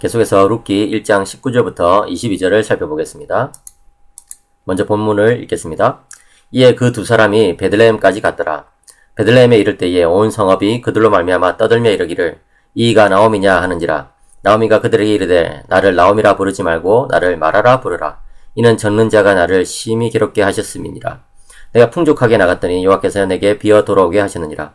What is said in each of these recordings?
계속해서 룻기 1장 19절부터 22절을 살펴보겠습니다. 먼저 본문을 읽겠습니다. 이에 그 두 사람이 베들레헴까지 갔더라. 베들레헴에 이를 때에 온 성읍이 그들로 말미암아 떠들며 이르기를 이가 나오미냐 하는지라. 나오미가 그들에게 이르되 나를 나오미라 부르지 말고 나를 마라라 부르라. 이는 젖는 자가 나를 심히 괴롭게 하셨음이니라. 내가 풍족하게 나갔더니 여호와께서 내게 비어 돌아오게 하셨느니라.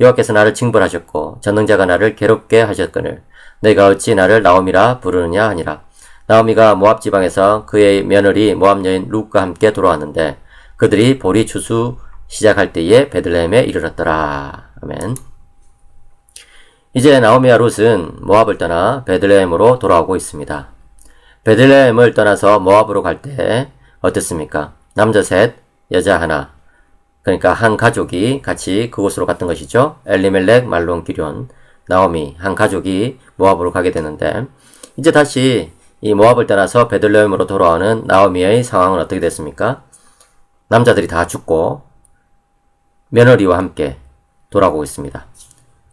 여호와께서 나를 징벌하셨고 젖는 자가 나를 괴롭게 하셨거늘 내가 어찌 나를 나오미라 부르느냐 하니라. 나오미가 모압 지방에서 그의 며느리 모압 여인 룻과 함께 돌아왔는데 그들이 보리 추수 시작할 때에 베들레헴에 이르렀더라. 아멘. 이제 나오미와 룻은 모압을 떠나 베들레헴으로 돌아오고 있습니다. 베들레헴을 떠나서 모압으로 갈 때 어땠습니까? 남자 셋, 여자 하나. 그러니까 한 가족이 같이 그곳으로 갔던 것이죠. 엘리멜렉, 말론, 기럨, 나오미 한 가족이 모압으로 가게 되는데 이제 다시 이 모압을 떠나서 베들레헴으로 돌아오는 나오미의 상황은 어떻게 됐습니까? 남자들이 다 죽고 며느리와 함께 돌아오고 있습니다.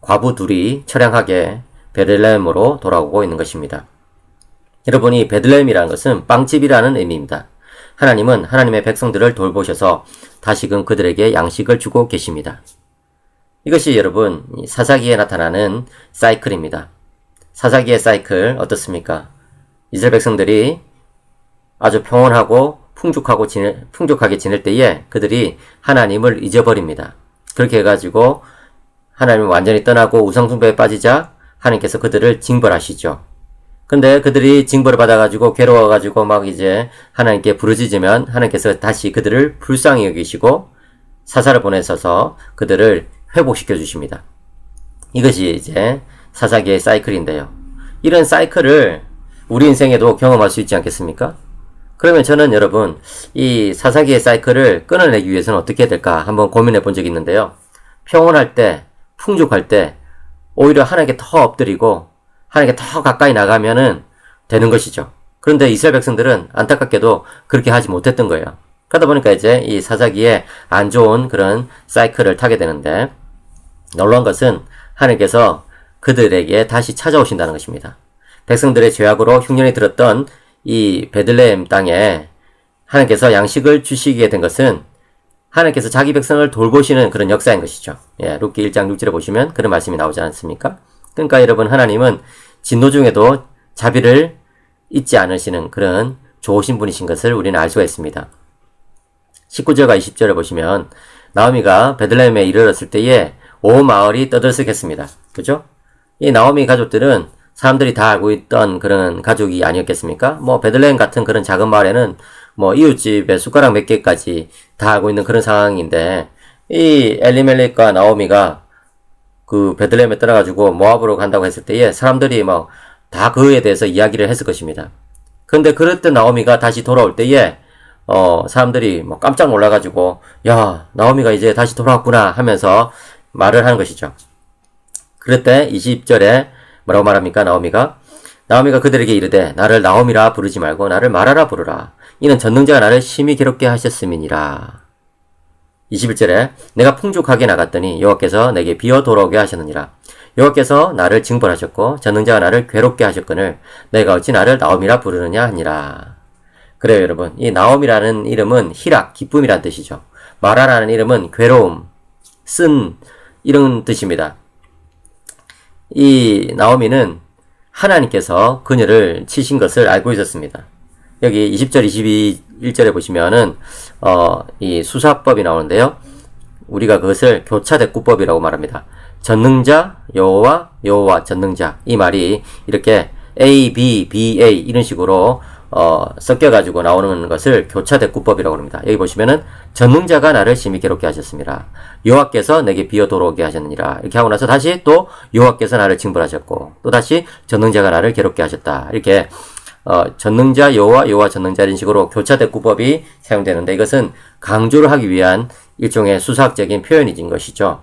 과부 둘이 처량하게 베들레헴으로 돌아오고 있는 것입니다. 여러분이 베들레헴이라는 것은 빵집이라는 의미입니다. 하나님은 하나님의 백성들을 돌보셔서 다시금 그들에게 양식을 주고 계십니다. 이것이 여러분 사사기에 나타나는 사이클입니다. 사사기의 사이클 어떻습니까? 이스라엘 백성들이 아주 평온하고 풍족하게 지낼 때에 그들이 하나님을 잊어버립니다. 그렇게 해가지고 하나님을 완전히 떠나고 우상숭배에 빠지자 하나님께서 그들을 징벌하시죠. 근데 그들이 징벌을 받아가지고 괴로워가지고 막 이제 하나님께 부르짖으면 하나님께서 다시 그들을 불쌍히 여기시고 사사를 보내셔서 그들을 회복시켜 주십니다. 이것이 이제 사사기의 사이클인데요. 이런 사이클을 우리 인생에도 경험할 수 있지 않겠습니까? 그러면 저는 여러분 이 사사기의 사이클을 끊어내기 위해서는 어떻게 해야 될까 한번 고민해 본 적이 있는데요. 평온할 때, 풍족할 때 오히려 하나님께 더 엎드리고 하나님께 더 가까이 나가면은 되는 것이죠. 그런데 이스라엘 백성들은 안타깝게도 그렇게 하지 못했던 거예요. 그러다 보니까 이제 이 사사기에 안 좋은 그런 사이클을 타게 되는데 놀라운 것은 하나님께서 그들에게 다시 찾아오신다는 것입니다. 백성들의 죄악으로 흉년이 들었던 이 베들레헴 땅에 하나님께서 양식을 주시게 된 것은 하나님께서 자기 백성을 돌보시는 그런 역사인 것이죠. 예, 룻기 1장 6절에 보시면 그런 말씀이 나오지 않습니까? 그러니까 여러분 하나님은 진노 중에도 자비를 잊지 않으시는 그런 좋으신 분이신 것을 우리는 알 수가 있습니다. 19절과 20절에 보시면 나오미가 베들레헴에 이르렀을 때에 온 마을이 떠들썩했습니다. 그죠? 이 나오미 가족들은 사람들이 다 알고 있던 그런 가족이 아니었겠습니까? 뭐 베들레헴 같은 그런 작은 마을에는 뭐 이웃집에 숟가락 몇 개까지 다 알고 있는 그런 상황인데 이 엘리멜렉과 나오미가 그 베들레헴에 떠나가지고 모압으로 간다고 했을 때에 사람들이 막 다 그에 대해서 이야기를 했을 것입니다. 그런데 그랬던 나오미가 다시 돌아올 때에 사람들이 뭐 깜짝 놀라가지고 야 나오미가 이제 다시 돌아왔구나 하면서 말을 하는 것이죠. 그럴 때 20절에 뭐라고 말합니까? 나오미가 그들에게 이르되 나를 나오미라 부르지 말고 나를 마라라 부르라. 이는 전능자가 나를 심히 괴롭게 하셨음이니라. 21절에 내가 풍족하게 나갔더니 여호와께서 내게 비어 돌아오게 하셨느니라. 여호와께서 나를 징벌하셨고 전능자가 나를 괴롭게 하셨거늘 내가 어찌 나를 나오미라 부르느냐 하니라. 그래요 여러분. 이 나오미라는 이름은 희락, 기쁨이란 뜻이죠. 마라라는 이름은 괴로움, 쓴 이런 뜻입니다. 이 나오미는 하나님께서 그녀를 치신 것을 알고 있었습니다. 여기 20절, 21절에 보시면은 이 수사법이 나오는데요. 우리가 그것을 교차대꾸법이라고 말합니다. 전능자, 여호와, 전능자. 이 말이 이렇게 A, B, B, A 이런 식으로 섞여가지고 나오는 것을 교차대꾸법이라고 합니다. 여기 보시면은 전능자가 나를 심히 괴롭게 하셨습니다. 여호와께서 내게 비어 돌아오게 하셨느니라. 이렇게 하고 나서 다시 또 여호와께서 나를 징벌하셨고 또 다시 전능자가 나를 괴롭게 하셨다. 이렇게 전능자 여호와 전능자 이런 식으로 교차대꾸법이 사용되는데 이것은 강조를 하기 위한 일종의 수사학적인 표현이진 것이죠.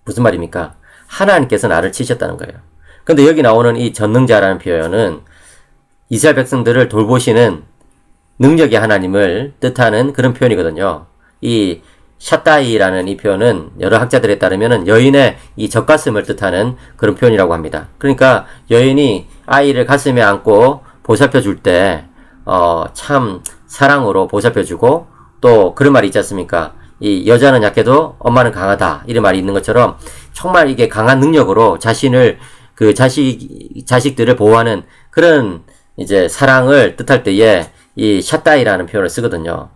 무슨 말입니까? 하나님께서 나를 치셨다는 거예요. 근데 여기 나오는 이 전능자라는 표현은 이스라엘 백성들을 돌보시는 능력의 하나님을 뜻하는 그런 표현이거든요. 이 샷다이라는 이 표현은 여러 학자들에 따르면 여인의 이 젖가슴을 뜻하는 그런 표현이라고 합니다. 그러니까 여인이 아이를 가슴에 안고 보살펴 줄 때, 참 사랑으로 보살펴 주고, 또 그런 말이 있지 않습니까? 이 여자는 약해도 엄마는 강하다. 이런 말이 있는 것처럼 정말 이게 강한 능력으로 자신을, 그 자식들을 보호하는 그런 이제 사랑을 뜻할 때에 이 샤다이라는 표현을 쓰거든요.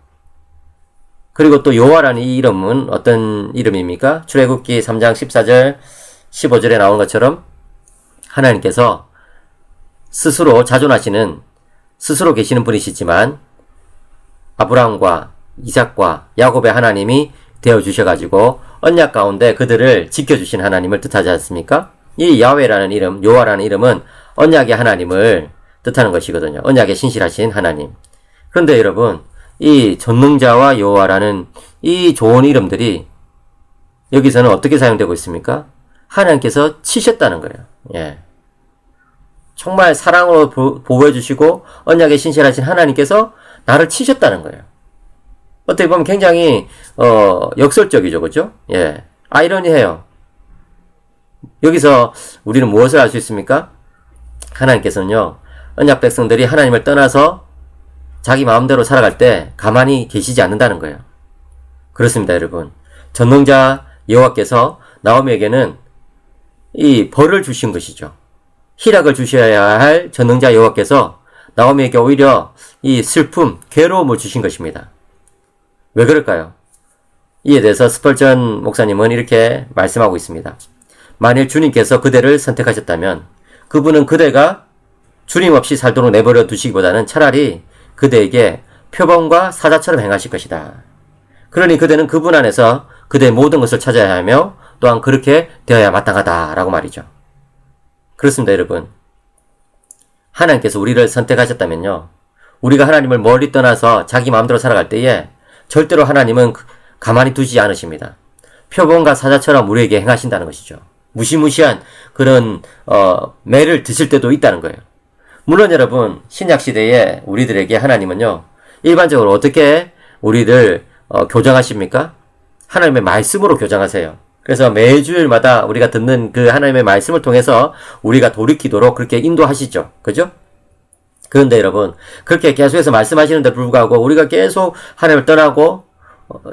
그리고 또 여호와라는 이 이름은 어떤 이름입니까? 출애굽기 3장 14절, 15절에 나오는 것처럼 하나님께서 스스로 자존하시는, 스스로 계시는 분이시지만 아브라함과 이삭과 야곱의 하나님이 되어주셔가지고 언약 가운데 그들을 지켜주신 하나님을 뜻하지 않습니까? 이 야훼라는 이름, 여호와라는 이름은 언약의 하나님을 뜻하는 것이거든요. 언약에 신실하신 하나님. 그런데 여러분, 이 전능자와 여호와라는 이 좋은 이름들이 여기서는 어떻게 사용되고 있습니까? 하나님께서 치셨다는 거예요. 예. 정말 사랑으로 보호해 주시고 언약에 신실하신 하나님께서 나를 치셨다는 거예요. 어떻게 보면 굉장히 역설적이죠. 그죠? 예. 아이러니해요. 여기서 우리는 무엇을 알 수 있습니까? 하나님께서는요, 언약 백성들이 하나님을 떠나서 자기 마음대로 살아갈 때 가만히 계시지 않는다는 거예요. 그렇습니다, 여러분. 전능자 여호와께서 나오미에게는 이 벌을 주신 것이죠. 희락을 주셔야 할 전능자 여호와께서 나오미에게 오히려 이 슬픔, 괴로움을 주신 것입니다. 왜 그럴까요? 이에 대해서 스펄전 목사님은 이렇게 말씀하고 있습니다. 만일 주님께서 그대를 선택하셨다면 그분은 그대가 주님 없이 살도록 내버려 두시기보다는 차라리 그대에게 표범과 사자처럼 행하실 것이다. 그러니 그대는 그분 안에서 그대의 모든 것을 찾아야 하며 또한 그렇게 되어야 마땅하다라고 말이죠. 그렇습니다, 여러분. 하나님께서 우리를 선택하셨다면요, 우리가 하나님을 멀리 떠나서 자기 마음대로 살아갈 때에 절대로 하나님은 가만히 두지 않으십니다. 표범과 사자처럼 우리에게 행하신다는 것이죠. 무시무시한 그런 매를 드실 때도 있다는 거예요. 물론 여러분, 신약시대에 우리들에게 하나님은요, 일반적으로 어떻게 우리를 교정하십니까? 하나님의 말씀으로 교정하세요. 그래서 매주일마다 우리가 듣는 그 하나님의 말씀을 통해서 우리가 돌이키도록 그렇게 인도하시죠. 그죠? 그런데 여러분, 그렇게 계속해서 말씀하시는데 불구하고 우리가 계속 하나님을 떠나고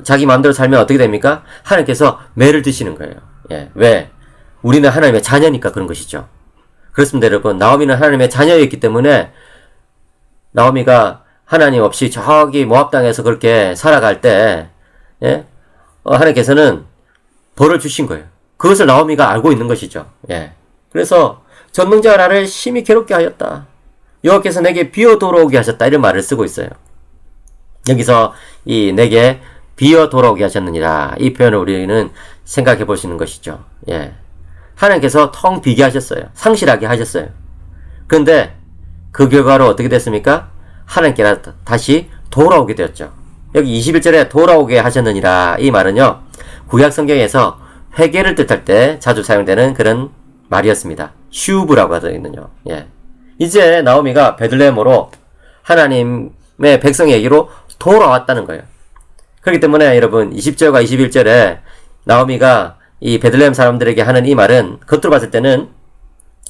자기 마음대로 살면 어떻게 됩니까? 하나님께서 매를 드시는 거예요. 예. 왜? 우리는 하나님의 자녀니까 그런 것이죠. 그렇습니다, 여러분. 나오미는 하나님의 자녀였기 때문에 나오미가 하나님 없이 저기 모압 땅에서 그렇게 살아갈 때, 예? 하나님께서는 벌을 주신 거예요. 그것을 나오미가 알고 있는 것이죠. 예. 그래서 전능자가 나를 심히 괴롭게 하였다. 여호와께서 내게 비어 돌아오게 하셨다. 이런 말을 쓰고 있어요. 여기서 이 내게 비어 돌아오게 하셨느니라. 이 표현을 우리는 생각해 볼 수 있는 것이죠. 예. 하나님께서 텅 비게 하셨어요. 상실하게 하셨어요. 그런데 그 결과로 어떻게 됐습니까? 하나님께 다시 돌아오게 되었죠. 여기 21절에 돌아오게 하셨느니라. 이 말은요, 구약 성경에서 회개를 뜻할 때 자주 사용되는 그런 말이었습니다. 슈브라고 하거든요. 예. 이제 나오미가 베들레헴으로 하나님의 백성에게로 돌아왔다는 거예요. 그렇기 때문에 여러분 20절과 21절에 나오미가 이 베들레헴 사람들에게 하는 이 말은 겉으로 봤을 때는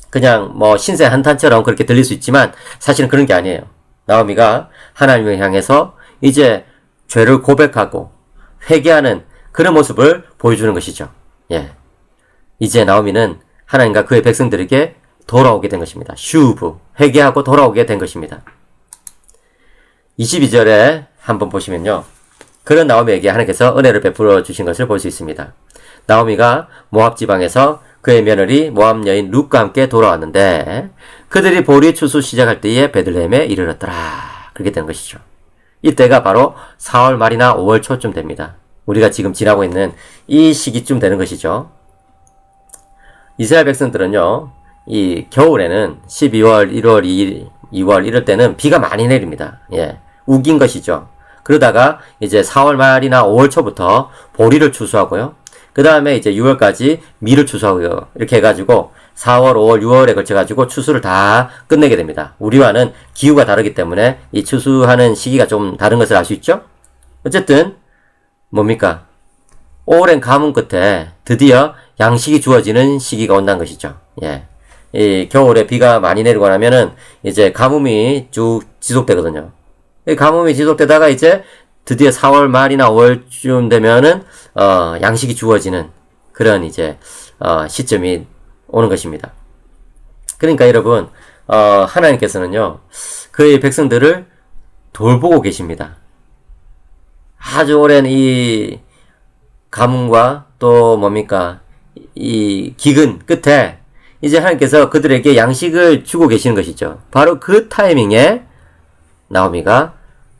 그냥 뭐 신세 한탄처럼 그렇게 들릴 수 있지만 사실은 그런 게 아니에요. 나오미가 하나님을 향해서 이제 죄를 고백하고 회개하는 그런 모습을 보여주는 것이죠. 예. 이제 나오미는 하나님과 그의 백성들에게 돌아오게 된 것입니다. 슈브, 회개하고 돌아오게 된 것입니다. 22절에 한번 보시면요, 그런 나오미에게 하나님께서 은혜를 베풀어 주신 것을 볼 수 있습니다. 나오미가 모압 지방에서 그의 며느리 모압 여인 룻과 함께 돌아왔는데 그들이 보리 추수 시작할 때에 베들레헴에 이르렀더라. 그렇게 된 것이죠. 이때가 바로 4월 말이나 5월 초쯤 됩니다. 우리가 지금 지나고 있는 이 시기쯤 되는 것이죠. 이스라엘 백성들은요, 이 겨울에는 12월, 1월, 2월 이럴 때는 비가 많이 내립니다. 예. 우긴 것이죠. 그러다가 이제 4월 말이나 5월 초부터 보리를 추수하고요. 그 다음에 이제 6월까지 밀을 추수하고요. 이렇게 해가지고 4월, 5월, 6월에 걸쳐가지고 추수를 다 끝내게 됩니다. 우리와는 기후가 다르기 때문에 이 추수하는 시기가 좀 다른 것을 알 수 있죠? 어쨌든 뭡니까? 오랜 가뭄 끝에 드디어 양식이 주어지는 시기가 온다는 것이죠. 예. 이 겨울에 비가 많이 내리고 나면은 이제 가뭄이 쭉 지속되거든요. 이 가뭄이 지속되다가 이제 드디어 4월 말이나 5월쯤 되면은 양식이 주어지는 그런 이제 시점이 오는 것입니다. 그러니까 여러분 하나님께서는요 그의 백성들을 돌보고 계십니다. 아주 오랜 이 가뭄과 또 뭡니까 이 기근 끝에 이제 하나님께서 그들에게 양식을 주고 계시는 것이죠. 바로 그 타이밍에 나오미가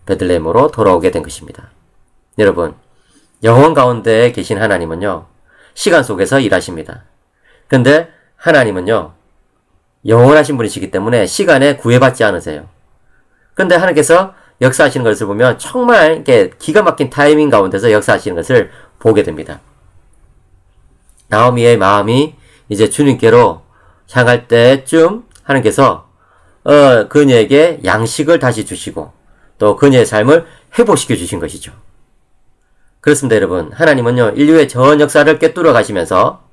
베들레헴으로 돌아오게 된 것입니다. 여러분, 영원 가운데 계신 하나님은요, 시간 속에서 일하십니다. 근데 하나님은요, 영원하신 분이시기 때문에 시간에 구애받지 않으세요. 근데 하나님께서 역사하시는 것을 보면 정말 이렇게 기가 막힌 타이밍 가운데서 역사하시는 것을 보게 됩니다. 나오미의 마음이 이제 주님께로 향할 때쯤 하나님께서 그녀에게 양식을 다시 주시고 또 그녀의 삶을 회복시켜 주신 것이죠. 그렇습니다, 여러분. 하나님은요, 인류의 전 역사를 꿰뚫어 가시면서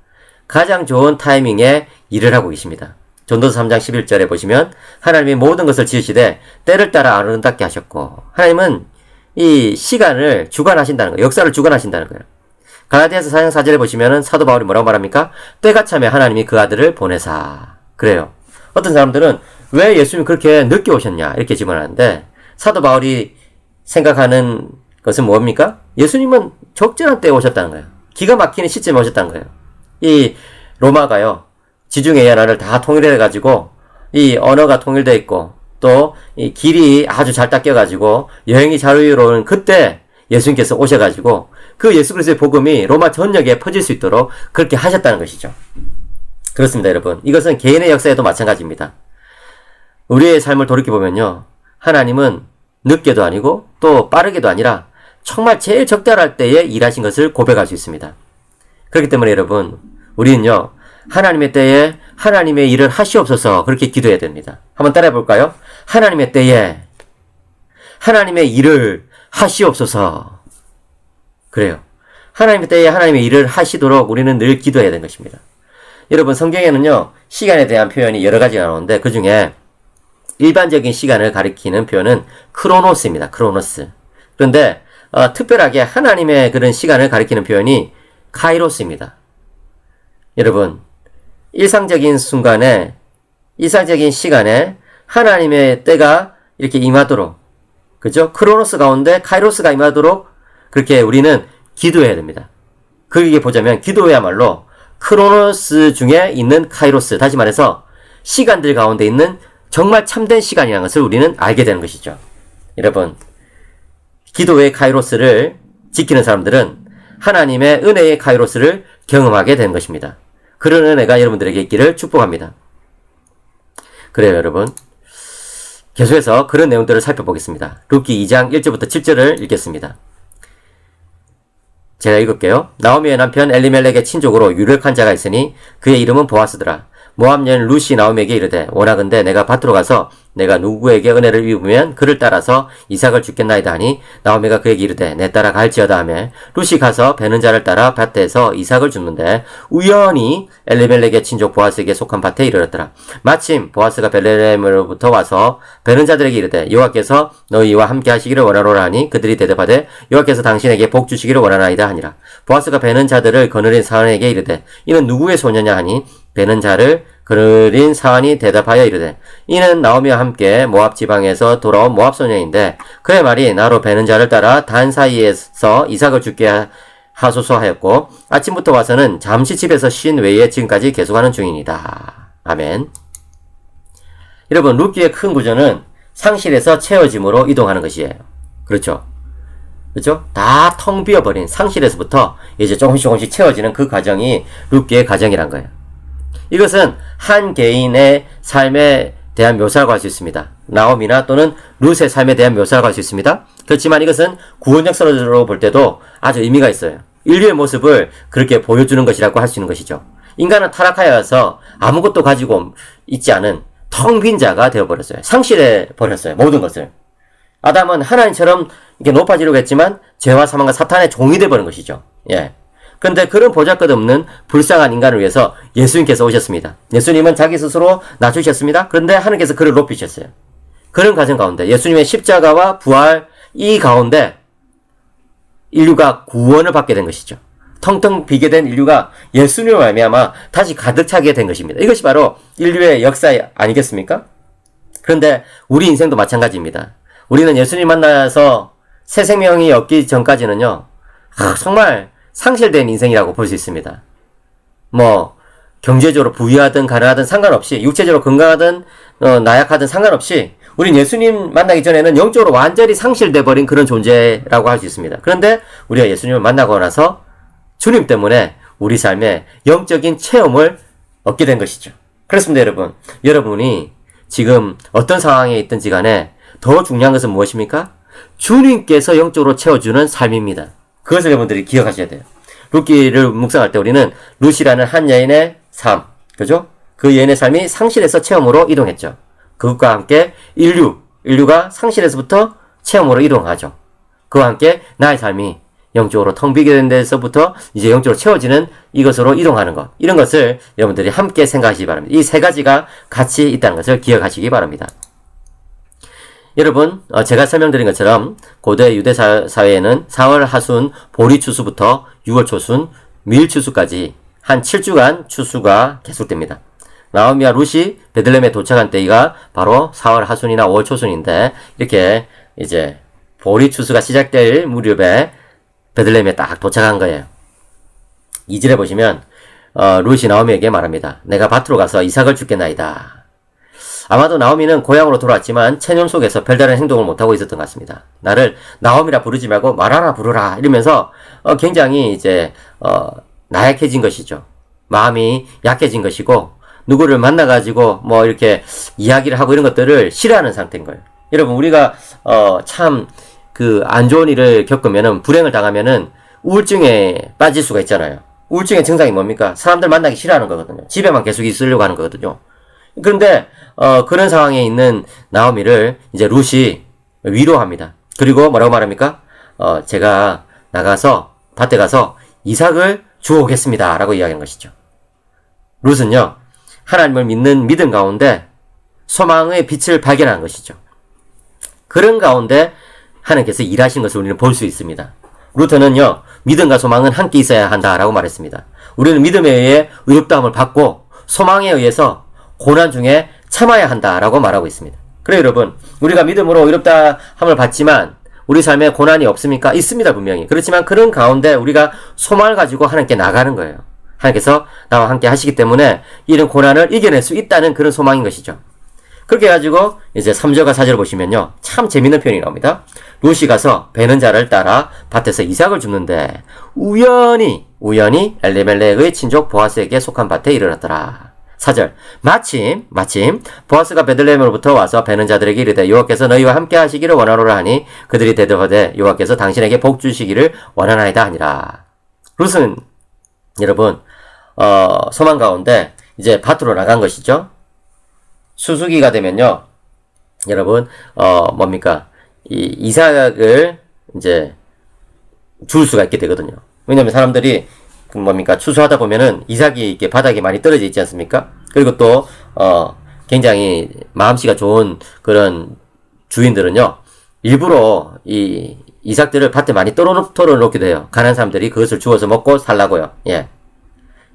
가장 좋은 타이밍에 일을 하고 계십니다. 전도서 3장 11절에 보시면 하나님이 모든 것을 지으시되 때를 따라 아름답게 하셨고 하나님은 이 시간을 주관하신다는 거예요. 역사를 주관하신다는 거예요. 갈라디아서 4장 4절에 보시면은 사도 바울이 뭐라고 말합니까? 때가 차매 하나님이 그 아들을 보내사. 그래요. 어떤 사람들은 왜 예수님이 그렇게 늦게 오셨냐 이렇게 질문하는데 사도 바울이 생각하는 것은 뭡니까? 예수님은 적절한 때에 오셨다는 거예요. 기가 막히는 시점에 오셨다는 거예요. 이 로마가요. 지중해 연안을 다 통일해가지고 이 언어가 통일되어 있고 또 이 길이 아주 잘 닦여가지고 여행이 자유로운 그때 예수님께서 오셔가지고 그 예수 그리스도의 복음이 로마 전역에 퍼질 수 있도록 그렇게 하셨다는 것이죠. 그렇습니다, 여러분. 이것은 개인의 역사에도 마찬가지입니다. 우리의 삶을 돌이켜보면요. 하나님은 늦게도 아니고 또 빠르게도 아니라 정말 제일 적절할 때에 일하신 것을 고백할 수 있습니다. 그렇기 때문에 여러분, 우리는요. 하나님의 때에 하나님의 일을 하시옵소서 그렇게 기도해야 됩니다. 한번 따라해 볼까요? 하나님의 때에 하나님의 일을 하시옵소서. 그래요. 하나님의 때에 하나님의 일을 하시도록 우리는 늘 기도해야 되는 것입니다. 여러분 성경에는요. 시간에 대한 표현이 여러 가지가 나오는데 그 중에 일반적인 시간을 가리키는 표현은 크로노스입니다. 크로노스. 그런데 특별하게 하나님의 그런 시간을 가리키는 표현이 카이로스입니다. 여러분 일상적인 순간에 일상적인 시간에 하나님의 때가 이렇게 임하도록 그죠? 크로노스 가운데 카이로스가 임하도록 그렇게 우리는 기도해야 됩니다. 그게 보자면 기도야말로 크로노스 중에 있는 카이로스 다시 말해서 시간들 가운데 있는 정말 참된 시간이라는 것을 우리는 알게 되는 것이죠. 여러분 기도의 카이로스를 지키는 사람들은 하나님의 은혜의 카이로스를 경험하게 되는 것입니다. 그런 은혜가 여러분들에게 있기를 축복합니다. 그래요, 여러분. 계속해서 그런 내용들을 살펴보겠습니다. 룻기 2장 1절부터 7절을 읽겠습니다. 제가 읽을게요. 나오미의 남편 엘리멜렉의 친족으로 유력한 자가 있으니 그의 이름은 보아스더라. 모압 여인 룻이 나오미에게 이르되 원하건대 내가 밭으로 가서 내가 누구에게 은혜를 입으면 그를 따라서 이삭을 주겠나이다 하니 나오미가 그에게 이르되 내 따라 갈지어다 하며 룻이 가서 베는 자를 따라 밭에서 이삭을 줍는데 우연히 엘리멜렉의 친족 보아스에게 속한 밭에 이르렀더라. 마침 보아스가 베들레헴으로부터 와서 베는 자들에게 이르되 여호와께서 너희와 함께 하시기를 원하노라 하니 그들이 대답하되 여호와께서 당신에게 복 주시기를 원하나이다 하니라. 보아스가 베는 자들을 거느린 사람에게 이르되 이는 누구의 소녀냐 하니 베는 자를 그느린 사안이 대답하여 이르되 이는 나오미와 함께 모압 지방에서 돌아온 모압 소녀인데 그의 말이 나로 베는 자를 따라 단 사이에서 이삭을 죽게 하소서 하였고 아침부터 와서는 잠시 집에서 쉰 외에 지금까지 계속하는 중이니다. 아멘. 여러분 룻기의 큰 구조는 상실에서 채워짐으로 이동하는 것이에요. 그렇죠? 그렇죠? 다 텅 비어버린 상실에서부터 이제 조금씩 채워지는 그 과정이 룻기의 과정이란 거예요. 이것은 한 개인의 삶에 대한 묘사라고 할 수 있습니다. 나오미나 또는 룻의 삶에 대한 묘사라고 할 수 있습니다. 그렇지만 이것은 구원 역사로 볼 때도 아주 의미가 있어요. 인류의 모습을 그렇게 보여주는 것이라고 할 수 있는 것이죠. 인간은 타락하여서 아무것도 가지고 있지 않은 텅 빈 자가 되어버렸어요. 상실해 버렸어요. 모든 것을. 아담은 하나님처럼 이렇게 높아지려고 했지만 죄와 사망과 사탄의 종이 되어버린 것이죠. 예. 그런데 그런 보잘것없는 불쌍한 인간을 위해서 예수님께서 오셨습니다. 예수님은 자기 스스로 낮추셨습니다. 그런데 하나님께서 그를 높이셨어요. 그런 과정 가운데 예수님의 십자가와 부활 이 가운데 인류가 구원을 받게 된 것이죠. 텅텅 비게 된 인류가 예수님을 말미암아 다시 가득 차게 된 것입니다. 이것이 바로 인류의 역사 아니겠습니까? 그런데 우리 인생도 마찬가지입니다. 우리는 예수님 만나서 새 생명이 얻기 전까지는요, 정말 상실된 인생이라고 볼 수 있습니다. 뭐 경제적으로 부유하든 가난하든 상관없이, 육체적으로 건강하든 나약하든 상관없이 우린 예수님 만나기 전에는 영적으로 완전히 상실돼 버린 그런 존재라고 할 수 있습니다. 그런데 우리가 예수님을 만나고 나서 주님 때문에 우리 삶에 영적인 체험을 얻게 된 것이죠. 그렇습니다, 여러분. 여러분이 지금 어떤 상황에 있든지 간에 더 중요한 것은 무엇입니까? 주님께서 영적으로 채워주는 삶입니다. 그것을 여러분들이 기억하셔야 돼요. 룻기를 묵상할 때 우리는 룻이라는 한 여인의 삶, 그죠? 그 여인의 삶이 상실에서 체험으로 이동했죠. 그것과 함께 인류가 상실에서부터 체험으로 이동하죠. 그와 함께 나의 삶이 영적으로 텅 비게 된 데서부터 이제 영적으로 채워지는 이것으로 이동하는 것. 이런 것을 여러분들이 함께 생각하시기 바랍니다. 이 세 가지가 같이 있다는 것을 기억하시기 바랍니다. 여러분, 제가 설명드린 것처럼 고대 유대 사회에는 4월 하순 보리 추수부터 6월 초순 밀 추수까지 한 7주간 추수가 계속됩니다. 나오미와 룻이 베들레헴에 도착한 때가 바로 4월 하순이나 5월 초순인데, 이렇게 이제 보리 추수가 시작될 무렵에 베들레헴에 딱 도착한 거예요. 2절에 보시면 룻이 나오미에게 말합니다. 내가 밭으로 가서 이삭을 죽겠나이다. 아마도 나오미는 고향으로 돌아왔지만 체념 속에서 별다른 행동을 못하고 있었던 것 같습니다. 나를 나오미라 부르지 말고 마라라 부르라 이러면서 굉장히 이제 나약해진 것이죠. 마음이 약해진 것이고, 누구를 만나가지고 뭐 이렇게 이야기를 하고 이런 것들을 싫어하는 상태인 거예요. 여러분, 우리가 참 그 안 좋은 일을 겪으면은, 불행을 당하면은 우울증에 빠질 수가 있잖아요. 우울증의 증상이 뭡니까? 사람들 만나기 싫어하는 거거든요. 집에만 계속 있으려고 하는 거거든요. 그런데 그런 상황에 있는 나오미를 이제 룻이 위로합니다. 그리고 뭐라고 말합니까? 제가 나가서 밭에 가서 이삭을 주워오겠습니다 라고 이야기하는 것이죠. 룻은요, 하나님을 믿는 믿음 가운데 소망의 빛을 발견한 것이죠. 그런 가운데 하나님께서 일하신 것을 우리는 볼 수 있습니다. 루터는요, 믿음과 소망은 함께 있어야 한다라고 말했습니다. 우리는 믿음에 의해 의롭다함을 받고 소망에 의해서 고난 중에 참아야 한다라고 말하고 있습니다. 그래 여러분, 우리가 믿음으로 의롭다함을 받지만 우리 삶에 고난이 없습니까? 있습니다, 분명히. 그렇지만 그런 가운데 우리가 소망을 가지고 하나님께 나가는 거예요. 하나님께서 나와 함께 하시기 때문에 이런 고난을 이겨낼 수 있다는 그런 소망인 것이죠. 그렇게 해가지고 이제 3절과 4절을 보시면요, 참 재밌는 표현이 나옵니다. 룻이 가서 베는 자를 따라 밭에서 이삭을 줍는데 우연히 엘리멜렉의 친족 보아스에게 속한 밭에 이르렀더라. 4절, 마침 보아스가 베들레헴으로부터 와서 베는 자들에게 이르되 여호와께서 너희와 함께 하시기를 원하노라 하니 그들이 대답하되 여호와께서 당신에게 복 주시기를 원하나이다 하니라. 룻은 여러분 소망 가운데 이제 밭으로 나간 것이죠. 수수기가 되면요, 여러분 뭡니까, 이 이삭을 이제 줄 수가 있게 되거든요. 왜냐면 사람들이 뭡니까, 추수하다 보면은 이삭이 이렇게 바닥에 많이 떨어져 있지 않습니까? 그리고 또 굉장히 마음씨가 좋은 그런 주인들은요, 일부러 이 이삭들을 밭에 많이 털어놓기도 해요. 가난한 사람들이 그것을 주워서 먹고 살라고요. 예.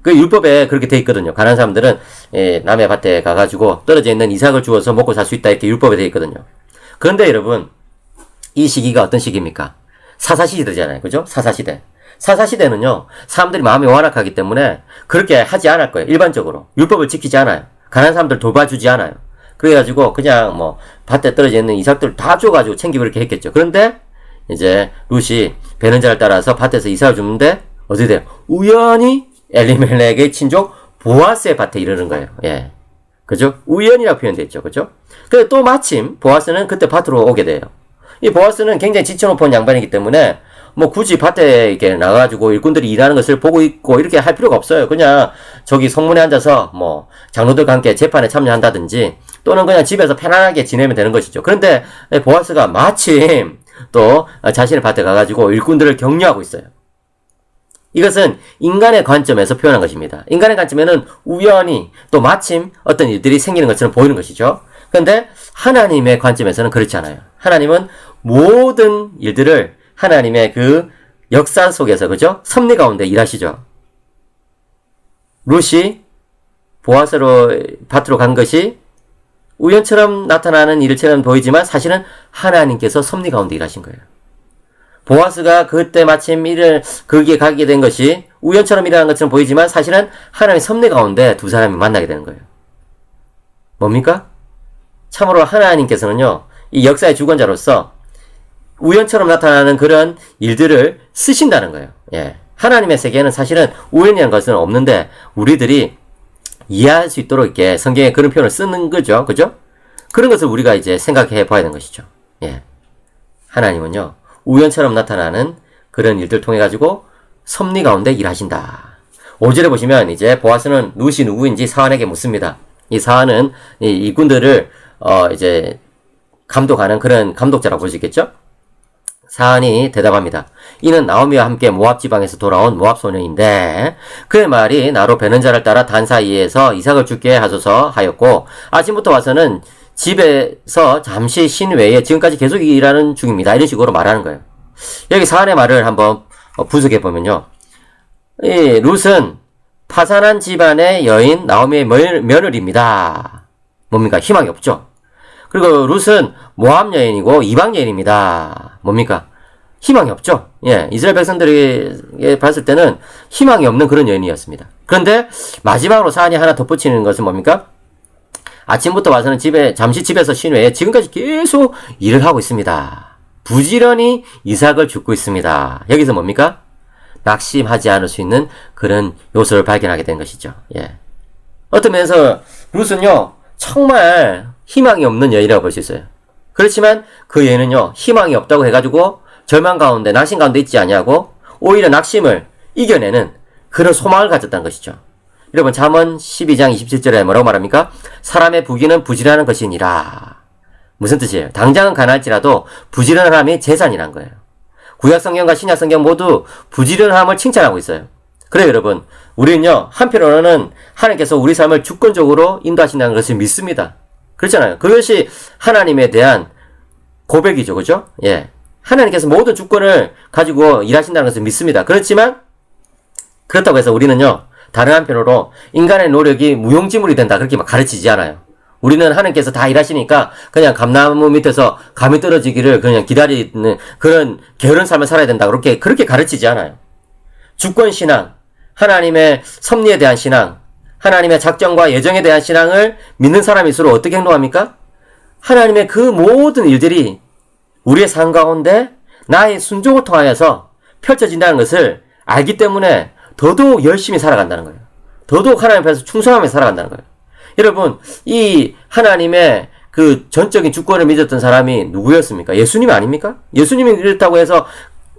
그 율법에 그렇게 돼 있거든요. 가난한 사람들은 남의 밭에 가가지고 떨어져 있는 이삭을 주워서 먹고 살 수 있다, 이렇게 율법에 돼 있거든요. 그런데 여러분, 이 시기가 어떤 시기입니까? 사사시대잖아요. 그죠? 사사시대. 사사시대는요, 사람들이 마음이 완악하기 때문에 그렇게 하지 않을 거예요. 일반적으로. 율법을 지키지 않아요. 가난한 사람들 돌봐주지 않아요. 그래가지고 그냥 뭐 밭에 떨어져 있는 이삭들 다 줘가지고 챙기고 이렇게 했겠죠. 그런데 이제 룻이 베는 자를 따라서 밭에서 이삭을 주는데 어떻게 돼요? 우연히 엘리멜렉의 친족 보아스의 밭에 이르는 거예요. 예. 그죠? 우연이라고 표현되어 있죠. 그죠? 근데 또 마침 보아스는 그때 밭으로 오게 돼요. 이 보아스는 굉장히 지쳐놓은 양반이기 때문에 뭐 굳이 밭에 이렇게 나가가지고 일꾼들이 일하는 것을 보고 있고 이렇게 할 필요가 없어요. 그냥 저기 성문에 앉아서 뭐 장로들과 함께 재판에 참여한다든지 또는 그냥 집에서 편안하게 지내면 되는 것이죠. 그런데 보아스가 마침 또 자신의 밭에 가가지고 일꾼들을 격려하고 있어요. 이것은 인간의 관점에서 표현한 것입니다. 인간의 관점에는 우연히 또 마침 어떤 일들이 생기는 것처럼 보이는 것이죠. 그런데 하나님의 관점에서는 그렇지 않아요. 하나님은 모든 일들을 하나님의 그 역사 속에서, 그죠? 섭리 가운데 일하시죠. 룻이 보아스로 밭으로 간 것이 우연처럼 나타나는 일처럼 보이지만 사실은 하나님께서 섭리 가운데 일하신 거예요. 보아스가 그때 마침 거기에 가게 된 것이 우연처럼 일어난 것처럼 보이지만 사실은 하나님의 섭리 가운데 두 사람이 만나게 되는 거예요. 뭡니까? 참으로 하나님께서는요, 이 역사의 주권자로서 우연처럼 나타나는 그런 일들을 쓰신다는 거예요. 예. 하나님의 세계에는 사실은 우연이라는 것은 없는데 우리들이 이해할 수 있도록 이렇게 성경에 그런 표현을 쓰는 거죠. 그죠? 그런 것을 우리가 이제 생각해 봐야 되는 것이죠. 예. 하나님은요, 우연처럼 나타나는 그런 일들을 통해 가지고 섭리 가운데 일하신다. 5절에 보시면 이제 보아스는 룻이 누구인지 사안에게 묻습니다. 이 사안은 이 일꾼들을 이제 감독하는 그런 감독자라고 볼 수 있겠죠? 사안이 대답합니다. 이는 나오미와 함께 모압 지방에서 돌아온 모압 소년인데 그의 말이 나로 베는 자를 따라 단 사이에서 이삭을 죽게 하소서 하였고 아침부터 와서는 집에서 잠시 쉰 외에 지금까지 계속 일하는 중입니다. 이런 식으로 말하는 거예요. 여기 사안의 말을 한번 분석해 보면요. 이 룻은 파산한 집안의 여인 나오미의 며느리입니다. 뭡니까? 희망이 없죠. 그리고 룻은 모압 여인이고 이방 여인입니다. 뭡니까? 희망이 없죠. 예, 이스라엘 백성들에게 봤을 때는 희망이 없는 그런 여인이었습니다. 그런데 마지막으로 사안이 하나 덧붙이는 것은 뭡니까? 아침부터 와서는 잠시 집에서 쉰 후에 지금까지 계속 일을 하고 있습니다. 부지런히 이삭을 줍고 있습니다. 여기서 뭡니까? 낙심하지 않을 수 있는 그런 요소를 발견하게 된 것이죠. 예. 어떤 면에서 룻은요, 정말 희망이 없는 여인이라고 볼 수 있어요. 그렇지만 그 여인은요, 희망이 없다고 해가지고 절망 가운데, 낙심 가운데 있지 아니하고 오히려 낙심을 이겨내는 그런 소망을 가졌다는 것이죠. 여러분, 잠언 12장 27절에 뭐라고 말합니까? 사람의 부귀는 부지런한 것이니라. 무슨 뜻이에요? 당장은 가난할지라도 부지런함이 재산이란 거예요. 구약성경과 신약성경 모두 부지런함을 칭찬하고 있어요. 그래요, 여러분. 우리는요, 한편으로는 하나님께서 우리 삶을 주권적으로 인도하신다는 것을 믿습니다. 그렇잖아요. 그것이 하나님에 대한 고백이죠. 그죠? 예. 하나님께서 모든 주권을 가지고 일하신다는 것을 믿습니다. 그렇지만, 그렇다고 해서 우리는요, 다른 한편으로 인간의 노력이 무용지물이 된다. 그렇게 막 가르치지 않아요. 우리는 하나님께서 다 일하시니까 그냥 감나무 밑에서 감이 떨어지기를 그냥 기다리는 그런 게으른 삶을 살아야 된다. 그렇게 가르치지 않아요. 주권신앙, 하나님의 섭리에 대한 신앙, 하나님의 작정과 예정에 대한 신앙을 믿는 사람일수록 어떻게 행동합니까? 하나님의 그 모든 일들이 우리의 삶 가운데 나의 순종을 통하여서 펼쳐진다는 것을 알기 때문에 더더욱 열심히 살아간다는 거예요. 더더욱 하나님 앞에서 충성하면서 살아간다는 거예요. 여러분, 이 하나님의 그 전적인 주권을 믿었던 사람이 누구였습니까? 예수님 아닙니까? 예수님이 그렇다고 해서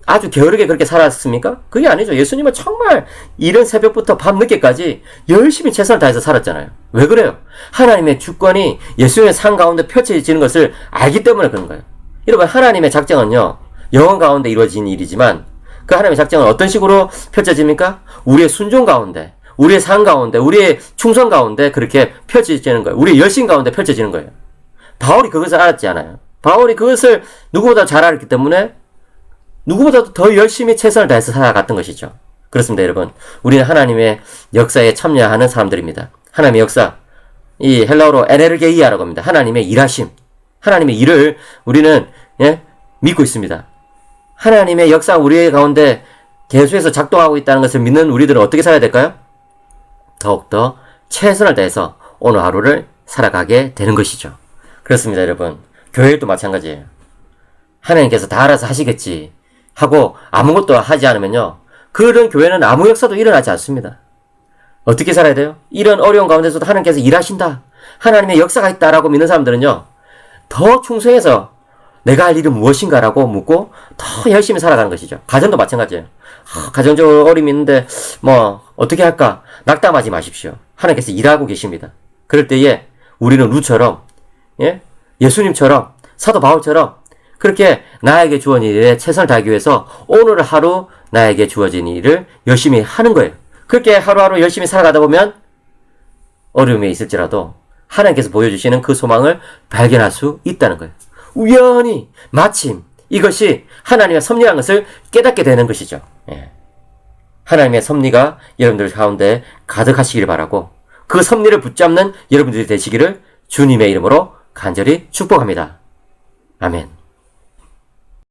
아주 게으르게 그렇게 살았습니까? 그게 아니죠. 예수님은 정말 이른 새벽부터 밤늦게까지 열심히 최선을 다해서 살았잖아요. 왜 그래요? 하나님의 주권이 예수님의 삶 가운데 펼쳐지는 것을 알기 때문에 그런 거예요. 여러분, 하나님의 작정은요, 영원 가운데 이루어진 일이지만 그 하나님의 작정은 어떤 식으로 펼쳐집니까? 우리의 순종 가운데, 우리의 삶 가운데, 우리의 충성 가운데 그렇게 펼쳐지는 거예요. 우리의 열심 가운데 펼쳐지는 거예요. 바울이 그것을 알았지 않아요? 바울이 그것을 누구보다 잘 알았기 때문에 누구보다도 더 열심히 최선을 다해서 살아갔던 것이죠. 그렇습니다, 여러분. 우리는 하나님의 역사에 참여하는 사람들입니다. 하나님의 역사, 이 헬라어로 에네르게이아라고 합니다. 하나님의 일하심, 하나님의 일을 우리는 믿고 있습니다. 하나님의 역사 우리 가운데 계속해서 작동하고 있다는 것을 믿는 우리들은 어떻게 살아야 될까요? 더욱더 최선을 다해서 오늘 하루를 살아가게 되는 것이죠. 그렇습니다, 여러분. 교회도 마찬가지예요. 하나님께서 다 알아서 하시겠지 하고 아무것도 하지 않으면요, 그런 교회는 아무 역사도 일어나지 않습니다. 어떻게 살아야 돼요? 이런 어려운 가운데서도 하나님께서 일하신다, 하나님의 역사가 있다라고 믿는 사람들은요, 더 충성해서 내가 할 일은 무엇인가라고 묻고 더 열심히 살아가는 것이죠. 가정도 마찬가지예요. 가정적으로 어려움이 있는데 어떻게 할까? 낙담하지 마십시오. 하나님께서 일하고 계십니다. 그럴 때에 우리는 룻처럼, 예수님처럼, 사도 바울처럼 그렇게 나에게 주어진 일에 최선을 다하기 위해서 오늘 하루 나에게 주어진 일을 열심히 하는 거예요. 그렇게 하루하루 열심히 살아가다 보면 어려움이 있을지라도 하나님께서 보여주시는 그 소망을 발견할 수 있다는 거예요. 우연히 마침 이것이 하나님의 섭리라는 것을 깨닫게 되는 것이죠. 예. 하나님의 섭리가 여러분들 가운데 가득하시길 바라고 그 섭리를 붙잡는 여러분들이 되시기를 주님의 이름으로 간절히 축복합니다. 아멘.